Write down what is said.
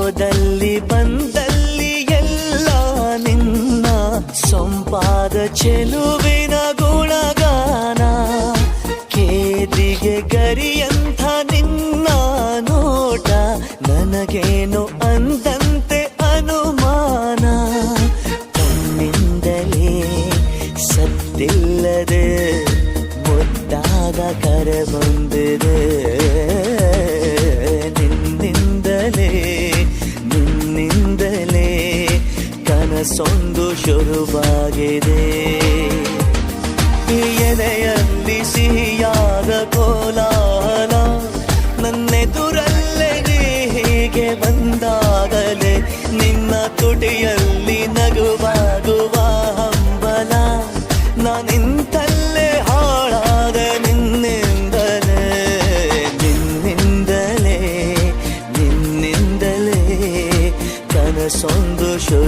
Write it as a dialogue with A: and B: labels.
A: ಹೋದಲ್ಲಿ ಬಂದಲ್ಲಿ ಎಲ್ಲ ನಿನ್ನ ಸೊಂಪಾದ ಚೆಲುವಿನ ಗುಣಗಾನ. ಕೇದಿಗೆ ಗರಿಯಂಥ ನಿನ್ನ ನೋಟ ನನಗೇನು ಅಂದಂತೆ ಅನುಮಾನ. ಕಣ್ಣಿಂದಲೇ ಸತ್ತಿಲ್ಲದೆ ಮುದ್ದಾದ ಕರೆ ಬಂದಿದೆ. ನಿನ್ನಿಂದಲೇ ಕನಸೊಂದು ಶುರುವಾಗಿದೆ. ಎದೆಯಲ್ಲಿ ಸಿಹಿಯಾದ ಕೋಲಾಹಲ ನನ್ನೆದುರಲ್ಲೇ ನೀ ಹೀಗೆ ಬಂದಾಗಲೇ ನಿನ್ನ ತುಟಿಯಲ್ಲಿ ನಗುವಾಗುವ ಹಂಬಲ. ನಾನಿಂತಲ್ಲೇ ಹಾಳಾದ ನಿನ್ನಿಂದಲೇ ಕನಸೊಂದು ಶುರು.